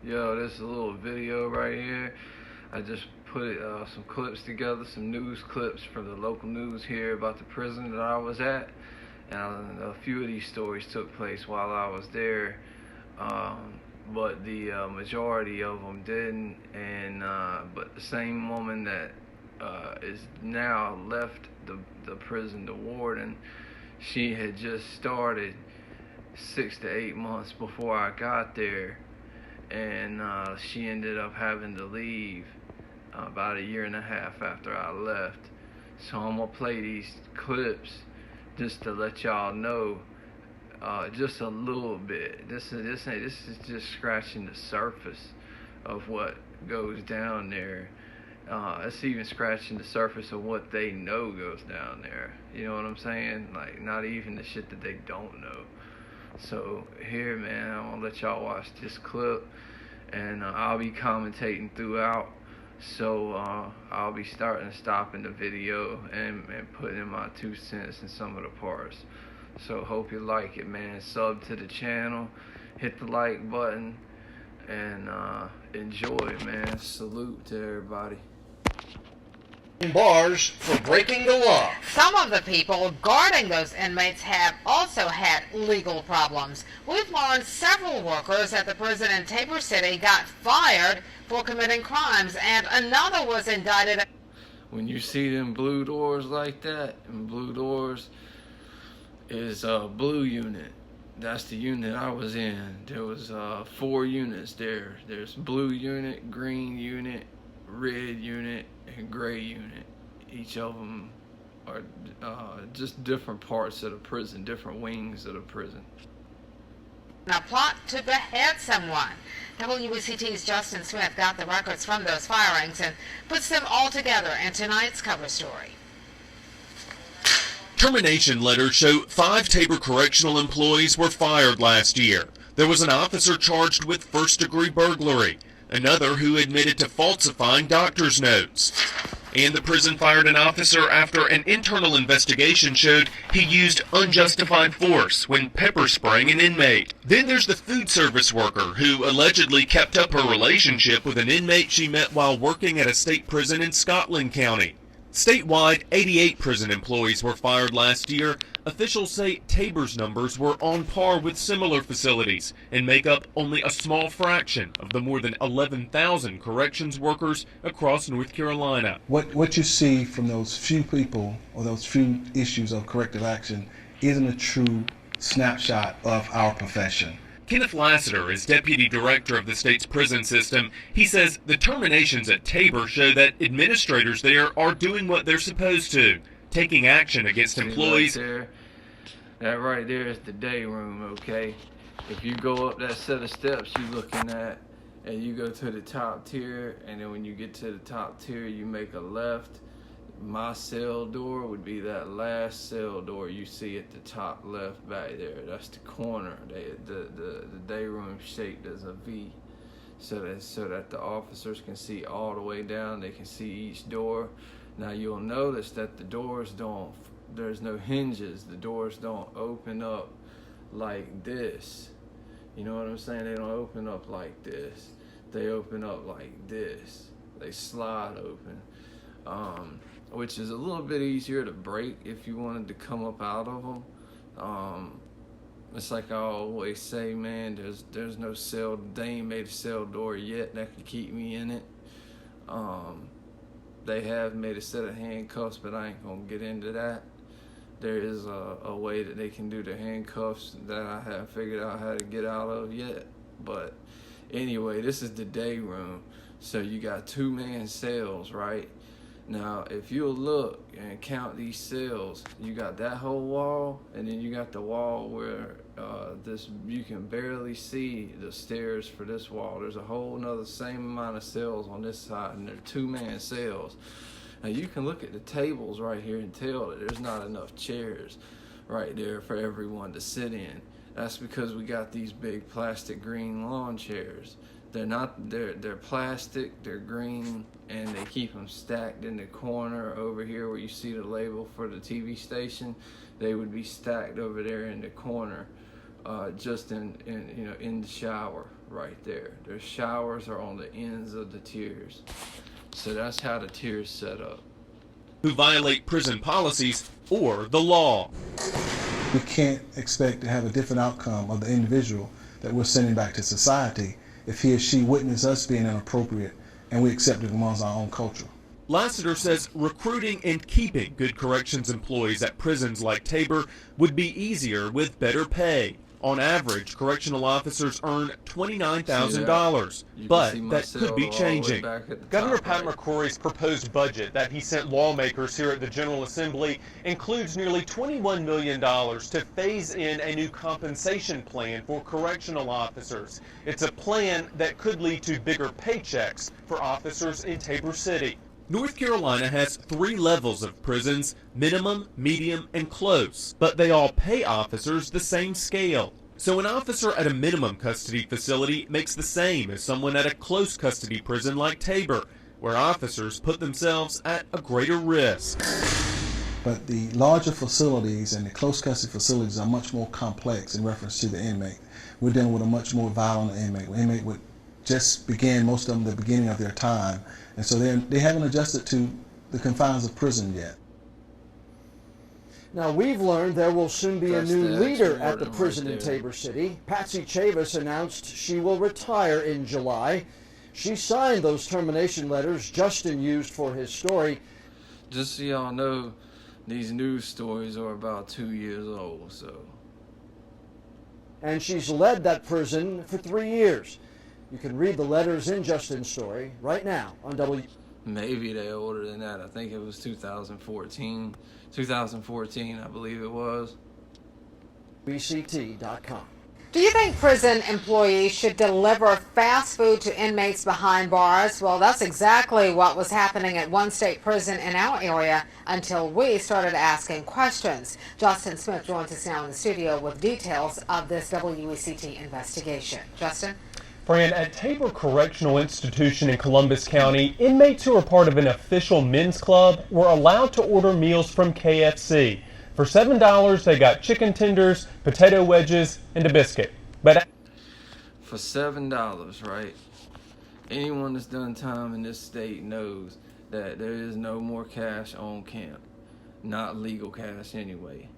Yo, this is a little video right here. I just put some clips together, some news clips from the local news here about the prison that I was at. And a few of these stories took place while I was there, but the majority of them didn't. And but the same woman that is now left the prison, the warden, she had just started 6 to 8 months before I got there, and she ended up having to leave about a year and a half after I left. So I'm gonna play these clips just to let y'all know just a little bit. This is just scratching the surface of what goes down there. It's even scratching the surface of what they know goes down there. You know what I'm saying? Like, not even the shit that they don't know. So here, man, I'm gonna let y'all watch this clip, and I'll be commentating throughout. So I'll be starting and stopping the video and putting in my 2 cents in some of the parts. So hope you like it, man. Sub to the channel, hit the like button, and enjoy, man. Salute to everybody. Bars for breaking the law. Some of the people guarding those inmates have also had legal problems. We've learned several workers at the prison in Tabor City got fired for committing crimes, and another was indicted. When you see them blue doors like that, and blue doors is a blue unit. That's the unit I was in. There was 4 units there. There's blue unit, green unit, red unit, and gray unit. Each of them are just different parts of the prison, different wings of the prison. A plot to behead someone. WCT's Justin Smith got the records from those firings and puts them all together in tonight's cover story. Termination letters show 5 Tabor Correctional employees were fired last year. There was an officer charged with first-degree burglary, another who admitted to falsifying doctor's notes. And the prison fired an officer after an internal investigation showed he used unjustified force when pepper spraying an inmate. Then there's the food service worker who allegedly kept up her relationship with an inmate she met while working at a state prison in Scotland County. Statewide, 88 prison employees were fired last year. Officials say Tabor's numbers were on par with similar facilities and make up only a small fraction of the more than 11,000 corrections workers across North Carolina. What you see from those few people or those few issues of corrective action isn't a true snapshot of our profession. Kenneth Lassiter is deputy director of the state's prison system. He says the terminations at Tabor show that administrators there are doing what they're supposed to, taking action against employees. That right there is the day room, okay? If you go up that set of steps you're looking at, and you go to the top tier, and then when you get to the top tier, you make a left. My cell door would be that last cell door you see at the top left back there. That's the corner. The day room shaped as a V, so that the officers can see all the way down. They can see each door. Now you'll notice that the doors don't. There's no hinges. The doors don't open up like this. You know what I'm saying? They don't open up like this. They open up like this. They slide open. Which is a little bit easier to break if you wanted to come up out of them. It's like I always say, man, there's no cell, they ain't made a cell door yet that can keep me in it. They have made a set of handcuffs, but I ain't gonna get into that. There is a way that they can do the handcuffs that I haven't figured out how to get out of yet. But anyway, this is the day room. So you got 2-man cells, right? Now, if you'll look and count these cells, you got that whole wall, and then you got the wall where you can barely see the stairs for this wall. There's a whole nother same amount of cells on this side, and they're 2-man cells. Now, you can look at the tables right here and tell that there's not enough chairs right there for everyone to sit in. That's because we got these big plastic green lawn chairs. They're plastic, they're green, and they keep them stacked in the corner over here where you see the label for the TV station. They would be stacked over there in the corner, just in the shower, right there. Their showers are on the ends of the tiers. So that's how the tiers set up. Who violate prison policies or the law. We can't expect to have a different outcome of the individual that we're sending back to society if he or she witnessed us being inappropriate and we accept it amongst our own culture. Lassiter says recruiting and keeping good corrections employees at prisons like Tabor would be easier with better pay. On average, correctional officers earn $29,000, but that could be changing. Governor Pat McCrory's proposed budget that he sent lawmakers here at the General Assembly includes nearly $21 million to phase in a new compensation plan for correctional officers. It's a plan that could lead to bigger paychecks for officers in Tabor City. North Carolina has 3 levels of prisons, minimum, medium, and close, but they all pay officers the same scale. So an officer at a minimum custody facility makes the same as someone at a close custody prison like Tabor, where officers put themselves at a greater risk. But the larger facilities and the close custody facilities are much more complex in reference to the inmate. We're dealing with a much more violent inmate. The inmate would just begin, most of them, the beginning of their time. And so they haven't adjusted to the confines of prison yet. Now, we've learned there will soon be a new leader at the prison in Tabor City. Patsy Chavis announced she will retire in July. She signed those termination letters Justin used for his story. Just so y'all know, these news stories are about 2 years old, so. And she's led that prison for 3 years. You can read the letters in Justin's story right now on W. Maybe they're older than that. I think it was 2014. 2014, I believe it was. BCT.com. Do you think prison employees should deliver fast food to inmates behind bars? Well, that's exactly what was happening at one state prison in our area until we started asking questions. Justin Smith joins us now in the studio with details of this WECT investigation. Justin? Fran, at Tabor Correctional Institution in Columbus County, inmates who are part of an official men's club were allowed to order meals from KFC. For $7, they got chicken tenders, potato wedges, and a biscuit. But for $7, right? Anyone that's done time in this state knows that there is no more cash on camp. Not legal cash anyway.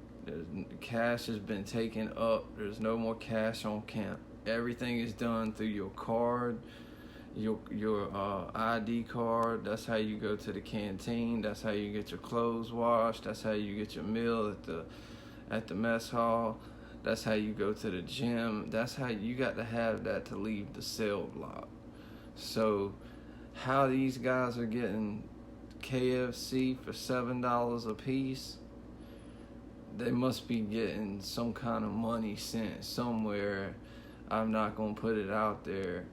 Cash has been taken up. There's no more cash on camp. Everything is done through your card, your ID card. That's how you go to the canteen. That's how you get your clothes washed. That's how you get your meal at the mess hall. That's how you go to the gym. That's how you got to have that to leave the cell block. So how these guys are getting KFC for $7 a piece, they must be getting some kind of money sent somewhere. I'm not going to put it out there,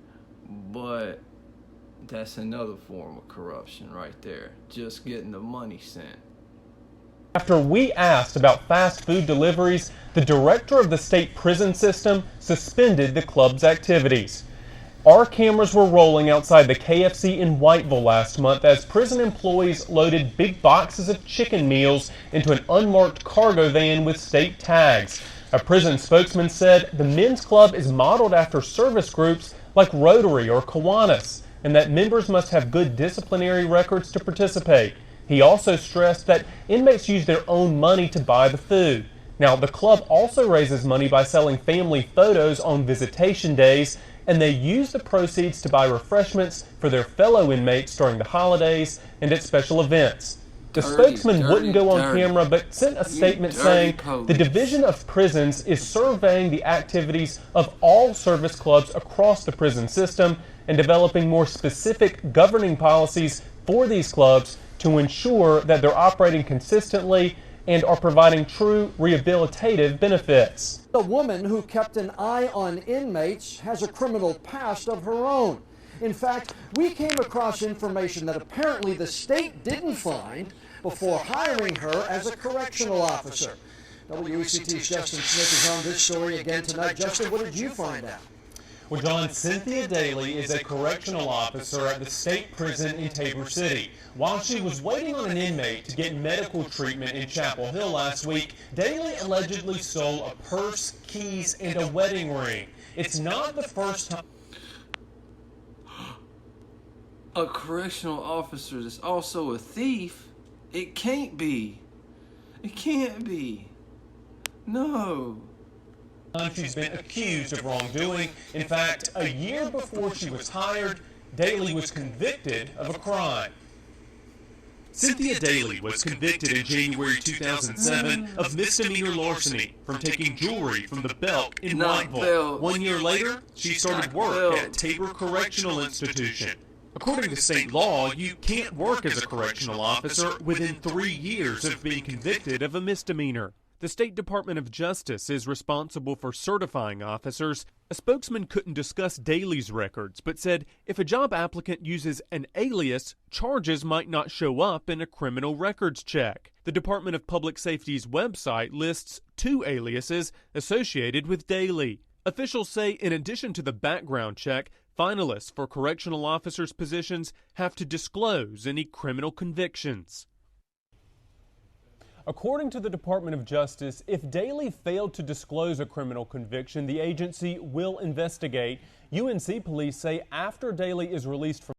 but that's another form of corruption right there. Just getting the money sent. after we asked about fast food deliveries, the director of the state prison system suspended the club's activities. Our cameras were rolling outside the KFC in Whiteville last month as prison employees loaded big boxes of chicken meals into an unmarked cargo van with state tags. A prison spokesman said the men's club is modeled after service groups like Rotary or Kiwanis, and that members must have good disciplinary records to participate. He also stressed that inmates use their own money to buy the food. Now, the club also raises money by selling family photos on visitation days, and they use the proceeds to buy refreshments for their fellow inmates during the holidays and at special events. The spokesman wouldn't go on camera, but sent a statement saying the Division of Prisons is surveying the activities of all service clubs across the prison system and developing more specific governing policies for these clubs to ensure that they're operating consistently and are providing true rehabilitative benefits. A woman who kept an eye on inmates has a criminal past of her own. In fact, we came across information that apparently the state didn't find before hiring her as a correctional officer. WECT's Justin Smith is on this story again tonight. Justin, what did you find out? Well, John, Cynthia Daly is a correctional officer at the state prison in Tabor City. While she was waiting on an inmate to get medical treatment in Chapel Hill last week, Daly allegedly stole a purse, keys, and a wedding ring. It's not the first time. a correctional officer that's also a thief? It can't be. It can't be. No. She's been accused of wrongdoing. In fact, a year before she was hired, Daly was convicted of a crime. Cynthia Daly was convicted in January 2007 of misdemeanor larceny from taking jewelry from the belt in Whiteville. 1 year later, she started work at Tabor Correctional Institution. According to state law, you can't work as a correctional officer within 3 years of being convicted of a misdemeanor. The State Department of Justice is responsible for certifying officers. A spokesman couldn't discuss Daly's records, but said if a job applicant uses an alias, charges might not show up in a criminal records check. The Department of Public Safety's website lists 2 aliases associated with Daly. Officials say in addition to the background check, finalists for correctional officers' positions have to disclose any criminal convictions. According to the Department of Justice, if Daly failed to disclose a criminal conviction, the agency will investigate. UNC police say after Daly is released from